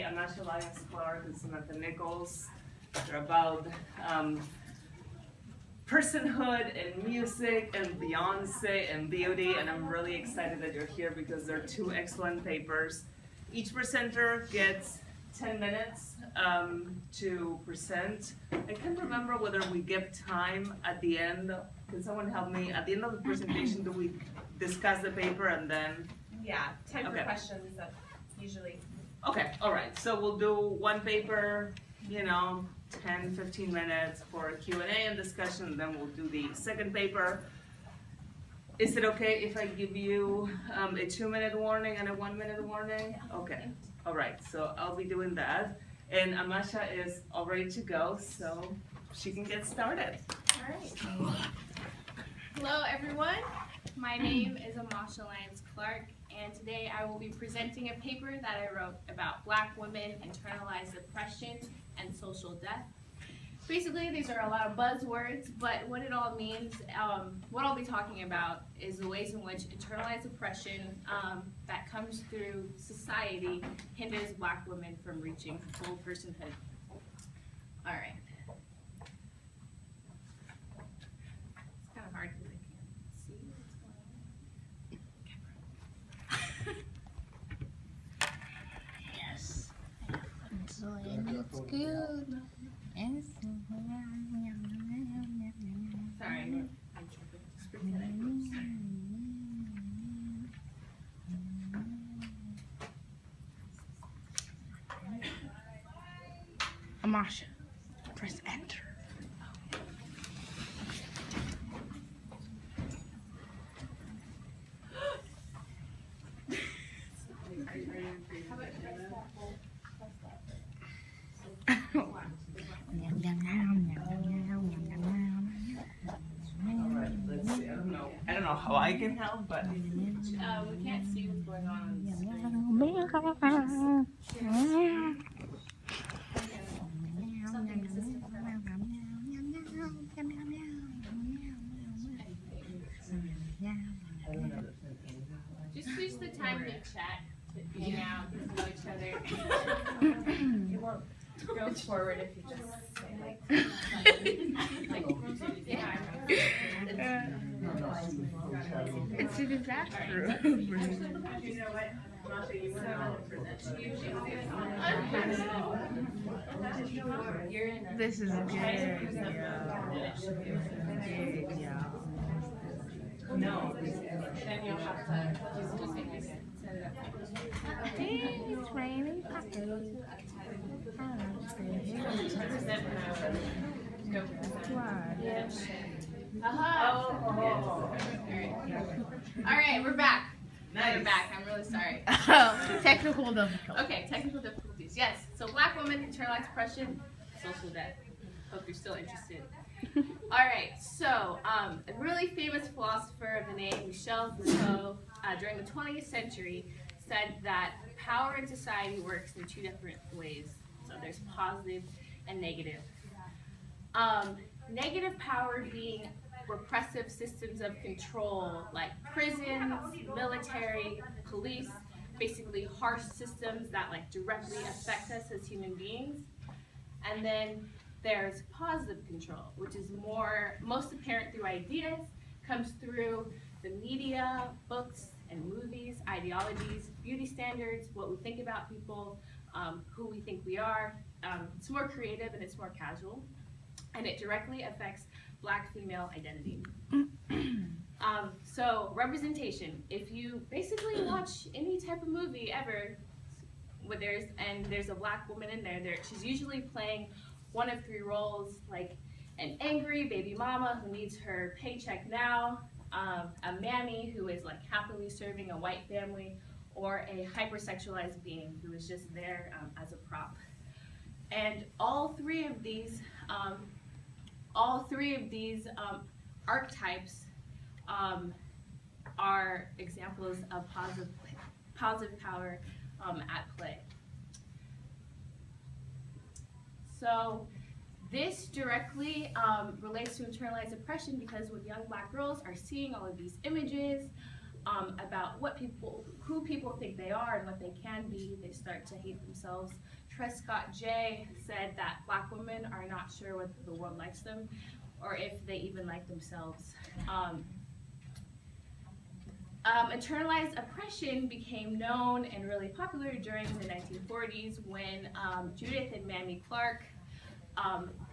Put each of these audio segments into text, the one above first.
Amasha, Lyons-clark, and Samantha Nichols. They're about personhood and music and Beyonce and beauty, and I'm really excited that you're here because they're two excellent papers. Each presenter gets 10 minutes to present. I can't remember whether we give time at the end. Can someone help me? At the end of the presentation, do we discuss the paper and then? Yeah, time for questions usually. Okay, all right. So we'll do one paper, 10, 15 minutes for Q&A and discussion, then we'll do the second paper. Is it okay if I give you a 2-minute warning and a 1-minute warning? Okay, all right, so I'll be doing that. And Amasha is all ready to go, so she can get started. All right. Hello, everyone. My name is Amasha Lyons-clark, and today I will be presenting a paper that I wrote about Black women, internalized oppression, and social death. Basically, these are a lot of buzzwords, but what it all means, what I'll be talking about is the ways in which internalized oppression that comes through society hinders Black women from reaching full personhood. All right. It's kind of hard because I can't see what's going on. Yes. So it's good. Sorry. Amasha, press enter. I don't know how I can help, but We can't see what's going on the screen. Just use the time to chat, to hang out, get to know each other. It won't go forward if you just say Yeah. It's a disaster. you know what? Amasha, you This is good. Yeah. No. then you'll have to It's raining. All right, we're back. Nice. We're back. I'm really sorry. Technical difficulty. Okay, technical difficulties. Yes. So Black women, internalized oppression, social death. Hope you're still interested. All right. So a really famous philosopher of the name Michel Foucault, during the 20th century, said that power in society works in two different ways. So there's positive and negative. Negative power being repressive systems of control like prisons, military, police, basically harsh systems that directly affect us as human beings. And then there's positive control, which is most apparent through ideas, comes through the media, books and movies, ideologies, beauty standards, what we think about people, who we think we are. It's more creative and it's more casual, and it directly affects Black female identity. So representation, if you basically watch any type of movie ever, there's a Black woman in there, she's usually playing one of three roles, like an angry baby mama who needs her paycheck now, a mammy who is happily serving a white family, or a hypersexualized being who is just there as a prop. And all three of these archetypes are examples of positive power at play. So this directly relates to internalized oppression, because when young Black girls are seeing all of these images about who people think they are and what they can be. They start to hate themselves. Trescott Jay said that Black women are not sure whether the world likes them or if they even like themselves. Internalized oppression became known and really popular during the 1940s when Judith and Mamie Clark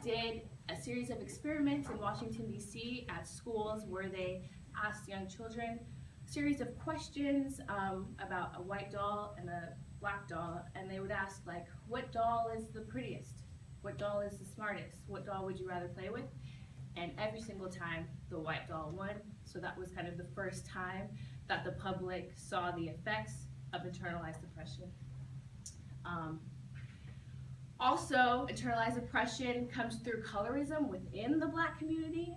did a series of experiments in Washington, D.C. at schools where they asked young children a series of questions about a white doll and a black doll, and they would ask, like, what doll is the prettiest? What doll is the smartest? What doll would you rather play with? And every single time, the white doll won. So that was kind of the first time that the public saw the effects of internalized oppression. Also, internalized oppression comes through colorism within the Black community.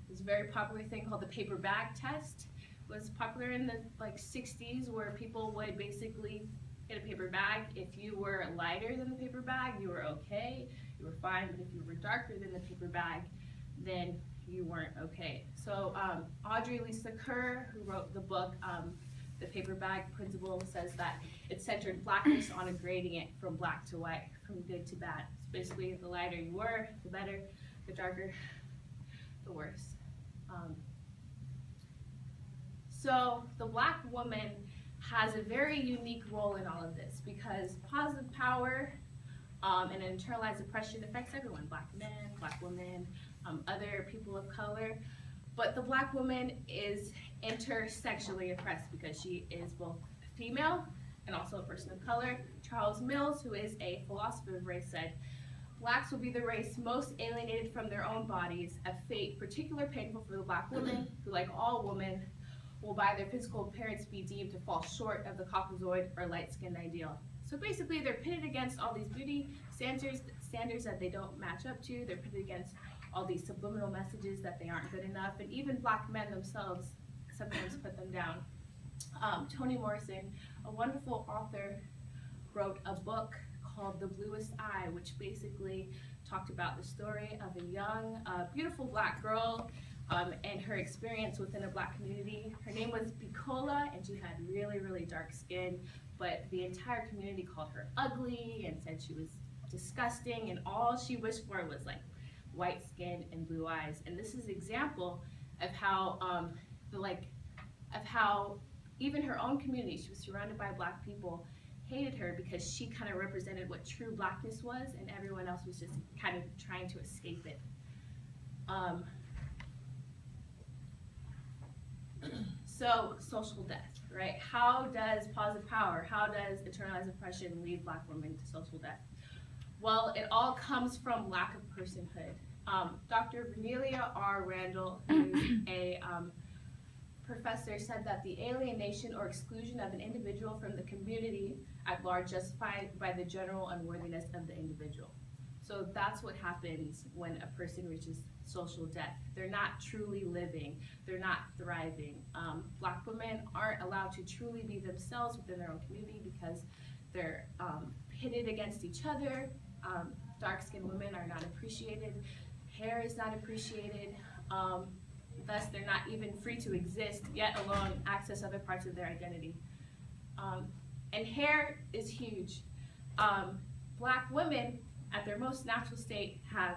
There's a very popular thing called the paper bag test. It was popular in the 60s, where people would basically get a paper bag. If you were lighter than the paper bag, you were okay, you were fine, but if you were darker than the paper bag, then you weren't okay. So Audrey Lisa Kerr, who wrote the book, The Paper Bag Principle, says that it centered Blackness on a gradient from black to white, from good to bad. So basically, the lighter you were, the better; the darker, the worse. So the Black woman has a very unique role in all of this, because positive power and internalized oppression affects everyone: Black men, Black women, other people of color. But the Black woman is intersexually oppressed because she is both female and also a person of color. Charles Mills, who is a philosopher of race, said, "Blacks will be the race most alienated from their own bodies, a fate particularly painful for the Black woman, who, like all women, will by their physical appearance be deemed to fall short of the Caucasoid or light-skinned ideal." So basically, they're pitted against all these beauty standards that they don't match up to. They're pitted against all these subliminal messages that they aren't good enough, and even Black men themselves sometimes put them down. Toni Morrison, a wonderful author, wrote a book called The Bluest Eye, which basically talked about the story of a young, beautiful Black girl and her experience within a Black community. Her name was Bicola, and she had really, really dark skin, but the entire community called her ugly and said she was disgusting, and all she wished for was like white skin and blue eyes. And this is an example of how even her own community, she was surrounded by Black people, hated her because she kind of represented what true Blackness was, and everyone else was just kind of trying to escape it. So social death, right? How does positive power, how does internalized oppression lead Black women to social death? Well, it all comes from lack of personhood. Dr. Vernelia R. Randall, who's a professor, said that the alienation or exclusion of an individual from the community at large justified by the general unworthiness of the individual. So that's what happens when a person reaches social death. They're not truly living, they're not thriving. Black women aren't allowed to truly be themselves within their own community because they're pitted against each other. Dark-skinned women are not appreciated, hair is not appreciated, thus they're not even free to exist, yet alone access other parts of their identity. And hair is huge. Black women, at their most natural state, have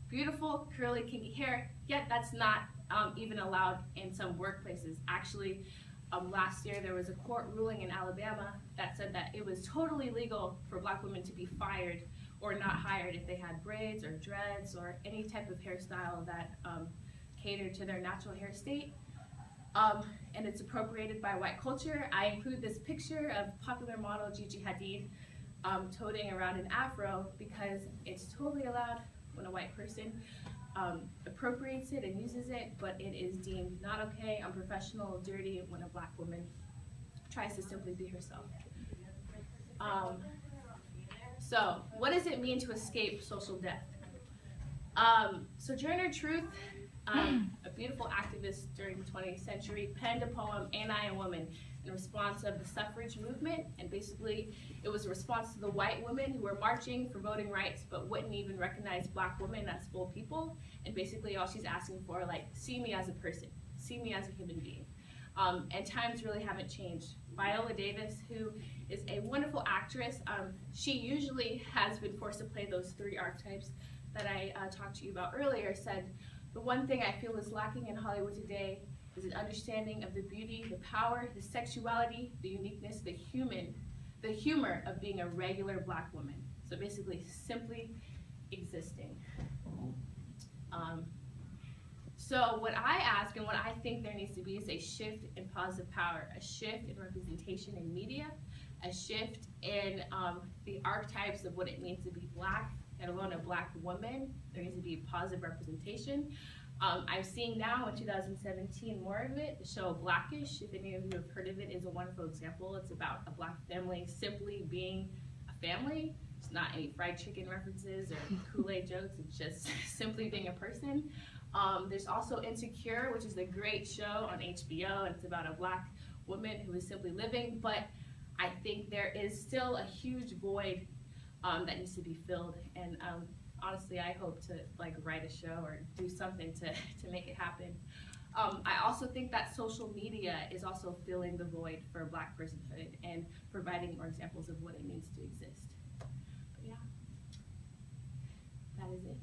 beautiful, curly, kinky hair, yet that's not even allowed in some workplaces. Actually, last year there was a court ruling in Alabama that said that it was totally legal for Black women to be fired or not hired if they had braids or dreads or any type of hairstyle that catered to their natural hair state. And it's appropriated by white culture. I include this picture of popular model Gigi Hadid toting around an afro because it's totally allowed when a white person appropriates it and uses it, but it is deemed not okay, unprofessional, dirty when a Black woman tries to simply be herself. So what does it mean to escape social death? Sojourner Truth, a beautiful activist during the 20th century, penned a poem, Ain't I a Woman, in response of the suffrage movement, and basically it was a response to the white women who were marching for voting rights but wouldn't even recognize Black women as full people, and basically all she's asking for, like, see me as a person, see me as a human being. And times really haven't changed. Viola Davis, who is a wonderful actress, she usually has been forced to play those 3 archetypes that I talked to you about earlier, said, the one thing I feel is lacking in Hollywood today is an understanding of the beauty, the power, the sexuality, the uniqueness, the humor of being a regular Black woman. So basically, simply existing. So what I ask and what I think there needs to be is a shift in positive power, a shift in representation in media, a shift in the archetypes of what it means to be Black, let alone a Black woman. There needs to be positive representation. I'm seeing now in 2017 more of it. The show Blackish, if any of you have heard of it, is a wonderful example. It's about a Black family simply being a family. It's not any fried chicken references or Kool-Aid jokes. It's just simply being a person. There's also Insecure, which is a great show on HBO, and it's about a Black woman who is simply living. But I think there is still a huge void that needs to be filled. And honestly, I hope to write a show or do something to make it happen. I also think that social media is also filling the void for Black personhood and providing more examples of what it means to exist. But yeah, that is it.